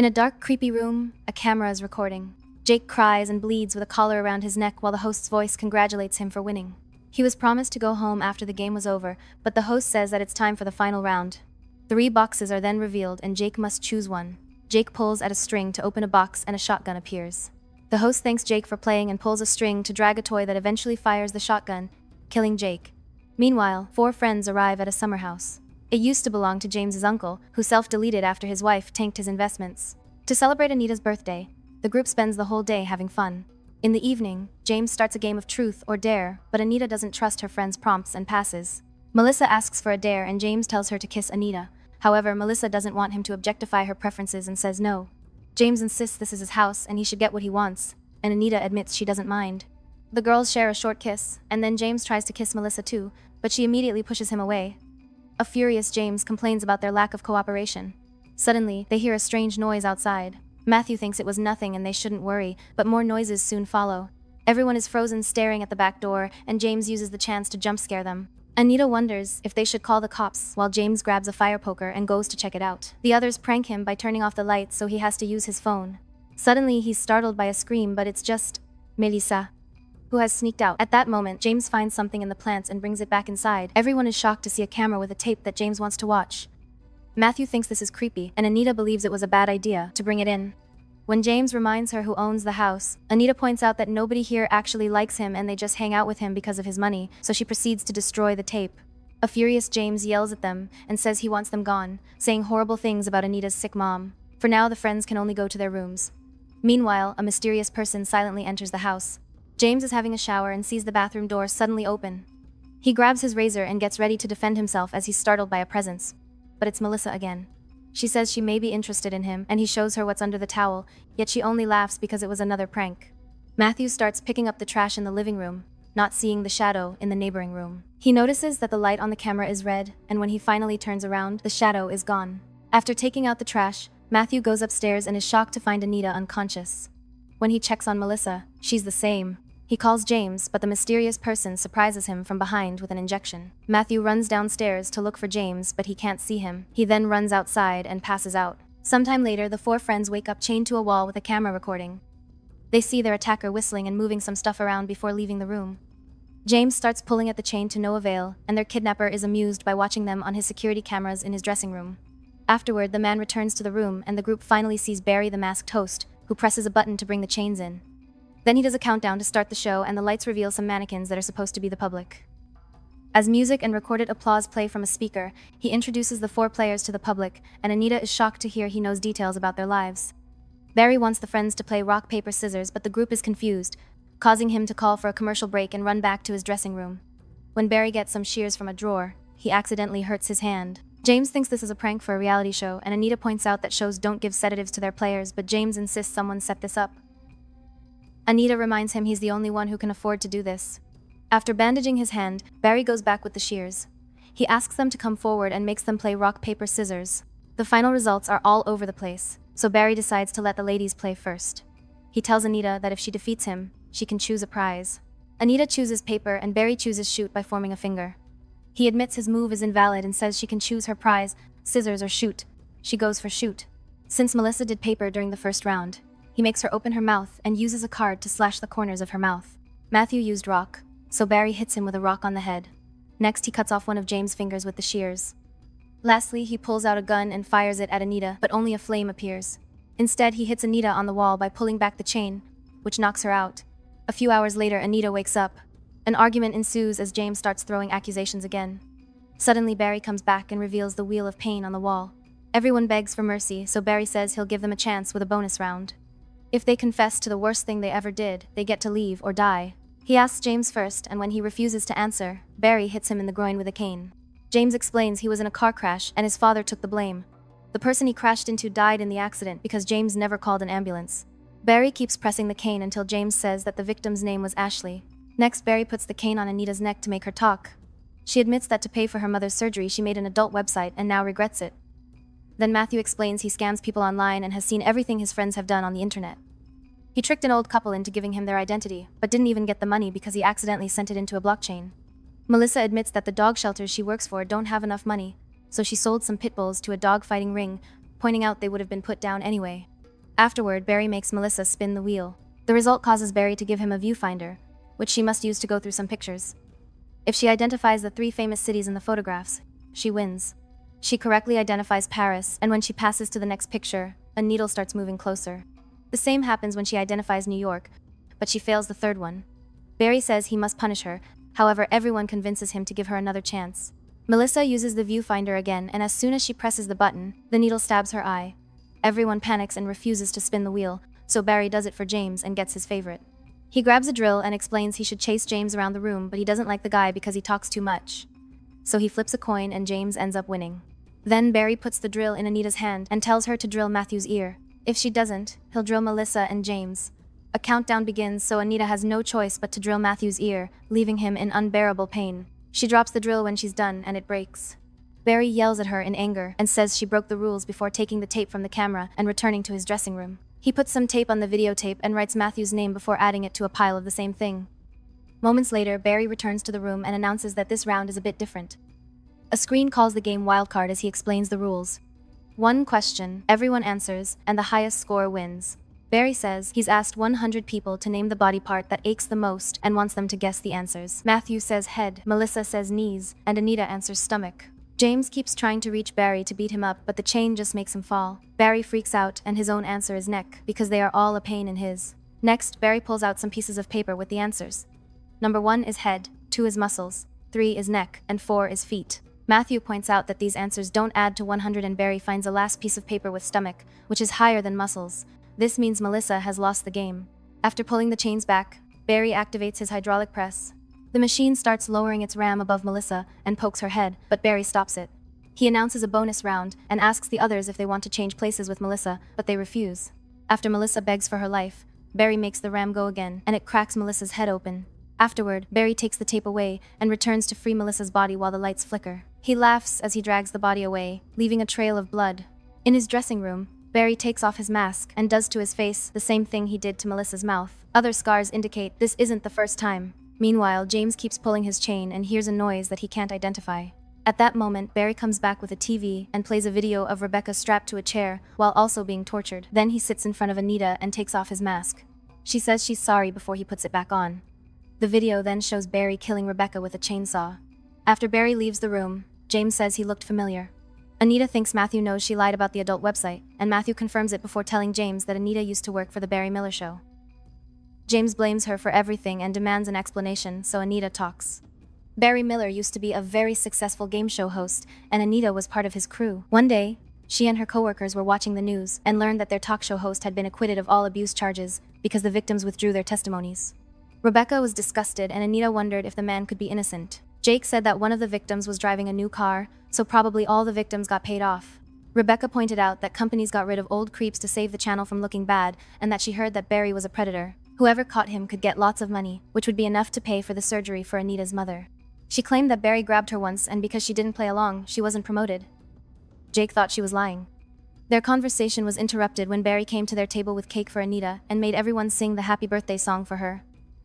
In a dark, creepy room, a camera is recording. Jake cries and bleeds with a collar around his neck while the host's voice congratulates him for winning. He was promised to go home after the game was over, but the host says that it's time for the final round. 3 boxes are then revealed and Jake must choose one. Jake pulls at a string to open a box and a shotgun appears. The host thanks Jake for playing and pulls a string to drag a toy that eventually fires the shotgun, killing Jake. Meanwhile, 4 friends arrive at a summer house. It used to belong to James's uncle, who self-deleted after his wife tanked his investments. To celebrate Anita's birthday, the group spends the whole day having fun. In the evening, James starts a game of truth or dare, but Anita doesn't trust her friend's prompts and passes. Melissa asks for a dare and James tells her to kiss Anita. However, Melissa doesn't want him to objectify her preferences and says no. James insists this is his house and he should get what he wants, and Anita admits she doesn't mind. The girls share a short kiss, and then James tries to kiss Melissa too, but she immediately pushes him away. A furious James complains about their lack of cooperation. Suddenly, they hear a strange noise outside. Matthew thinks it was nothing and they shouldn't worry, but more noises soon follow. Everyone is frozen staring at the back door, and James uses the chance to jump scare them. Anita wonders if they should call the cops while James grabs a fire poker and goes to check it out. The others prank him by turning off the lights so he has to use his phone. Suddenly, he's startled by a scream, but it's just Melissa, who has sneaked out. At that moment, James finds something in the plants and brings it back inside. Everyone is shocked to see a camera with a tape that James wants to watch. Matthew thinks this is creepy, and Anita believes it was a bad idea to bring it in. When James reminds her who owns the house, Anita points out that nobody here actually likes him and they just hang out with him because of his money, so she proceeds to destroy the tape. A furious James yells at them and says he wants them gone, saying horrible things about Anita's sick mom. For now, the friends can only go to their rooms. Meanwhile, a mysterious person silently enters the house. James is having a shower and sees the bathroom door suddenly open. He grabs his razor and gets ready to defend himself as he's startled by a presence. But it's Melissa again. She says she may be interested in him, and he shows her what's under the towel, yet she only laughs because it was another prank. Matthew starts picking up the trash in the living room, not seeing the shadow in the neighboring room. He notices that the light on the camera is red, and when he finally turns around, the shadow is gone. After taking out the trash, Matthew goes upstairs and is shocked to find Anita unconscious. When he checks on Melissa, she's the same. He calls James, but the mysterious person surprises him from behind with an injection. Matthew runs downstairs to look for James, but he can't see him. He then runs outside and passes out. Sometime later, the 4 friends wake up chained to a wall with a camera recording. They see their attacker whistling and moving some stuff around before leaving the room. James starts pulling at the chain to no avail, and their kidnapper is amused by watching them on his security cameras in his dressing room. Afterward, the man returns to the room, and the group finally sees Barry the masked host, who presses a button to bring the chains in. Then he does a countdown to start the show, and the lights reveal some mannequins that are supposed to be the public. As music and recorded applause play from a speaker, he introduces the 4 players to the public, and Anita is shocked to hear he knows details about their lives. Barry wants the friends to play rock, paper, scissors, but the group is confused, causing him to call for a commercial break and run back to his dressing room. When Barry gets some shears from a drawer, he accidentally hurts his hand. James thinks this is a prank for a reality show, and Anita points out that shows don't give sedatives to their players, but James insists someone set this up. Anita reminds him he's the only one who can afford to do this. After bandaging his hand, Barry goes back with the shears. He asks them to come forward and makes them play rock, paper, scissors. The final results are all over the place, so Barry decides to let the ladies play first. He tells Anita that if she defeats him, she can choose a prize. Anita chooses paper and Barry chooses shoot by forming a finger. He admits his move is invalid and says she can choose her prize, scissors or shoot. She goes for shoot. Since Melissa did paper during the first round, he makes her open her mouth and uses a card to slash the corners of her mouth. Matthew used rock, so Barry hits him with a rock on the head. Next, he cuts off one of James' fingers with the shears. Lastly, he pulls out a gun and fires it at Anita, but only a flame appears. Instead, he hits Anita on the wall by pulling back the chain, which knocks her out. A few hours later, Anita wakes up. An argument ensues as James starts throwing accusations again. Suddenly, Barry comes back and reveals the wheel of pain on the wall. Everyone begs for mercy, so Barry says he'll give them a chance with a bonus round. If they confess to the worst thing they ever did, they get to leave or die. He asks James first, and when he refuses to answer, Barry hits him in the groin with a cane. James explains he was in a car crash and his father took the blame. The person he crashed into died in the accident because James never called an ambulance. Barry keeps pressing the cane until James says that the victim's name was Ashley. Next, Barry puts the cane on Anita's neck to make her talk. She admits that to pay for her mother's surgery, she made an adult website and now regrets it. Then Matthew explains he scams people online and has seen everything his friends have done on the internet. He tricked an old couple into giving him their identity, but didn't even get the money because he accidentally sent it into a blockchain. Melissa admits that the dog shelters she works for don't have enough money, so she sold some pit bulls to a dog fighting ring, pointing out they would have been put down anyway. Afterward, Barry makes Melissa spin the wheel. The result causes Barry to give him a viewfinder, which she must use to go through some pictures. If she identifies the 3 famous cities in the photographs, she wins. She correctly identifies Paris, and when she passes to the next picture, a needle starts moving closer. The same happens when she identifies New York, but she fails the 3rd one. Barry says he must punish her, however everyone convinces him to give her another chance. Melissa uses the viewfinder again, and as soon as she presses the button, the needle stabs her eye. Everyone panics and refuses to spin the wheel, so Barry does it for James and gets his favorite. He grabs a drill and explains he should chase James around the room, but he doesn't like the guy because he talks too much. So he flips a coin and James ends up winning. Then Barry puts the drill in Anita's hand and tells her to drill Matthew's ear. If she doesn't, he'll drill Melissa and James. A countdown begins, so Anita has no choice but to drill Matthew's ear, leaving him in unbearable pain. She drops the drill when she's done, and it breaks. Barry yells at her in anger and says she broke the rules before taking the tape from the camera and returning to his dressing room. He puts some tape on the videotape and writes Matthew's name before adding it to a pile of the same thing. Moments later, Barry returns to the room and announces that this round is a bit different. A screen calls the game wildcard as he explains the rules. 1 question, everyone answers, and the highest score wins. Barry says he's asked 100 people to name the body part that aches the most and wants them to guess the answers. Matthew says head, Melissa says knees, and Anita answers stomach. James keeps trying to reach Barry to beat him up, but the chain just makes him fall. Barry freaks out, and his own answer is neck, because they are all a pain in his. Next, Barry pulls out some pieces of paper with the answers. Number 1 is head, 2 is muscles, 3 is neck, and 4 is feet. Matthew points out that these answers don't add to 100, and Barry finds a last piece of paper with stomach, which is higher than muscles. This means Melissa has lost the game. After pulling the chains back, Barry activates his hydraulic press. The machine starts lowering its ram above Melissa and pokes her head, but Barry stops it. He announces a bonus round and asks the others if they want to change places with Melissa, but they refuse. After Melissa begs for her life, Barry makes the ram go again, and it cracks Melissa's head open. Afterward, Barry takes the tape away and returns to free Melissa's body while the lights flicker. He laughs as he drags the body away, leaving a trail of blood. In his dressing room, Barry takes off his mask and does to his face the same thing he did to Melissa's mouth. Other scars indicate this isn't the first time. Meanwhile, James keeps pulling his chain and hears a noise that he can't identify. At that moment, Barry comes back with a TV and plays a video of Rebecca strapped to a chair while also being tortured. Then he sits in front of Anita and takes off his mask. She says she's sorry before he puts it back on. The video then shows Barry killing Rebecca with a chainsaw. After Barry leaves the room, James says he looked familiar. Anita thinks Matthew knows she lied about the adult website, and Matthew confirms it before telling James that Anita used to work for the Barry Miller Show. James blames her for everything and demands an explanation, so Anita talks. Barry Miller used to be a very successful game show host, and Anita was part of his crew. One day, she and her coworkers were watching the news and learned that their talk show host had been acquitted of all abuse charges because the victims withdrew their testimonies. Rebecca was disgusted, and Anita wondered if the man could be innocent. Jake said that one of the victims was driving a new car, so probably all the victims got paid off. Rebecca pointed out that companies got rid of old creeps to save the channel from looking bad, and that she heard that Barry was a predator. Whoever caught him could get lots of money, which would be enough to pay for the surgery for Anita's mother. She claimed that Barry grabbed her once, and because she didn't play along, she wasn't promoted. Jake thought she was lying. Their conversation was interrupted when Barry came to their table with cake for Anita and made everyone sing the happy birthday song for her.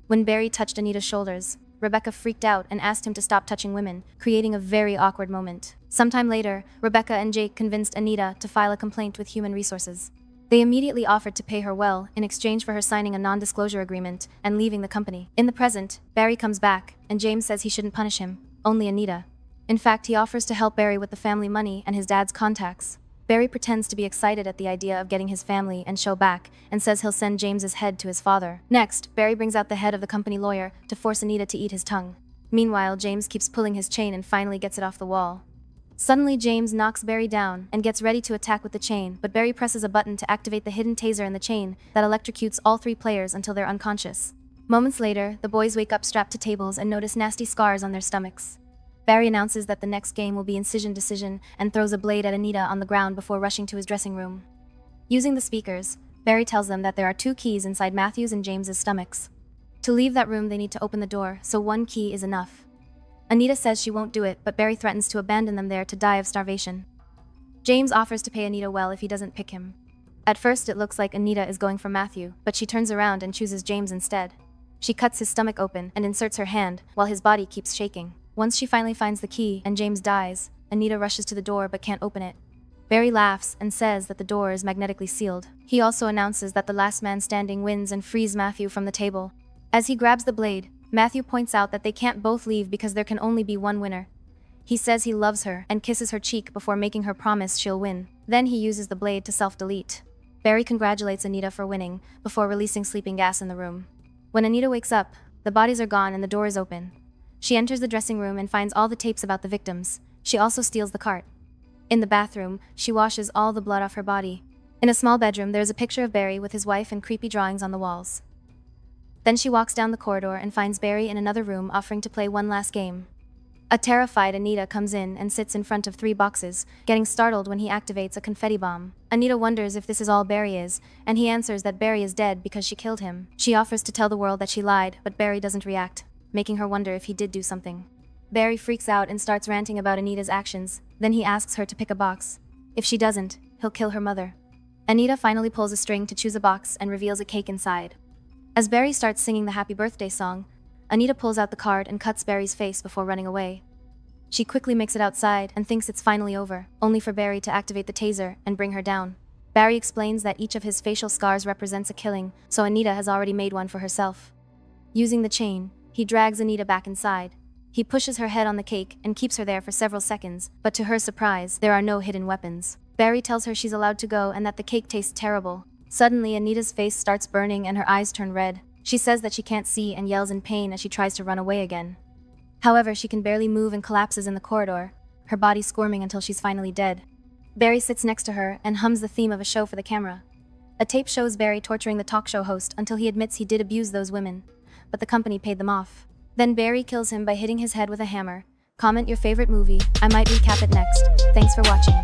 When Barry touched Anita's shoulders, Rebecca freaked out and asked him to stop touching women, creating a very awkward moment. Sometime later, Rebecca and Jake convinced Anita to file a complaint with Human Resources. They immediately offered to pay her well in exchange for her signing a non-disclosure agreement and leaving the company. In the present, Barry comes back, and James says he shouldn't punish him, only Anita. In fact, he offers to help Barry with the family money and his dad's contacts. Barry pretends to be excited at the idea of getting his family and show back, and says he'll send James's head to his father. Next, Barry brings out the head of the company lawyer to force Anita to eat his tongue. Meanwhile, James keeps pulling his chain and finally gets it off the wall. Suddenly, James knocks Barry down and gets ready to attack with the chain, but Barry presses a button to activate the hidden taser in the chain that electrocutes all 3 players until they're unconscious. Moments later, the boys wake up strapped to tables and notice nasty scars on their stomachs. Barry announces that the next game will be Incision Decision and throws a blade at Anita on the ground before rushing to his dressing room. Using the speakers, Barry tells them that there are 2 keys inside Matthew's and James's stomachs. To leave that room, they need to open the door, so 1 key is enough. Anita says she won't do it, but Barry threatens to abandon them there to die of starvation. James offers to pay Anita well if he doesn't pick him. At first, it looks like Anita is going for Matthew, but she turns around and chooses James instead. She cuts his stomach open and inserts her hand, while his body keeps shaking. Once she finally finds the key and James dies, Anita rushes to the door but can't open it. Barry laughs and says that the door is magnetically sealed. He also announces that the last man standing wins and frees Matthew from the table. As he grabs the blade, Matthew points out that they can't both leave because there can only be one winner. He says he loves her and kisses her cheek before making her promise she'll win. Then he uses the blade to self-delete. Barry congratulates Anita for winning before releasing sleeping gas in the room. When Anita wakes up, the bodies are gone and the door is open. She enters the dressing room and finds all the tapes about the victims. She also steals the cart. In the bathroom, she washes all the blood off her body. In a small bedroom, there is a picture of Barry with his wife and creepy drawings on the walls. Then she walks down the corridor and finds Barry in another room offering to play one last game. A terrified Anita comes in and sits in front of 3 boxes, getting startled when he activates a confetti bomb. Anita wonders if this is all Barry is, and he answers that Barry is dead because she killed him. She offers to tell the world that she lied, but Barry doesn't react, making her wonder if he did do something. Barry freaks out and starts ranting about Anita's actions. Then he asks her to pick a box. If she doesn't, he'll kill her mother. Anita finally pulls a string to choose a box and reveals a cake inside. As Barry starts singing the happy birthday song, Anita pulls out the card and cuts Barry's face before running away. She quickly makes it outside and thinks it's finally over, only for Barry to activate the taser and bring her down. Barry explains that each of his facial scars represents a killing, so Anita has already made one for herself. Using the chain, he drags Anita back inside. He pushes her head on the cake and keeps her there for several seconds, but to her surprise, there are no hidden weapons. Barry tells her she's allowed to go and that the cake tastes terrible. Suddenly, Anita's face starts burning and her eyes turn red. She says that she can't see and yells in pain as she tries to run away again. However, she can barely move and collapses in the corridor, her body squirming until she's finally dead. Barry sits next to her and hums the theme of a show for the camera. A tape shows Barry torturing the talk show host until he admits he did abuse those women, but the company paid them off. Then Barry kills him by hitting his head with a hammer. Comment your favorite movie. I might recap it next. Thanks for watching.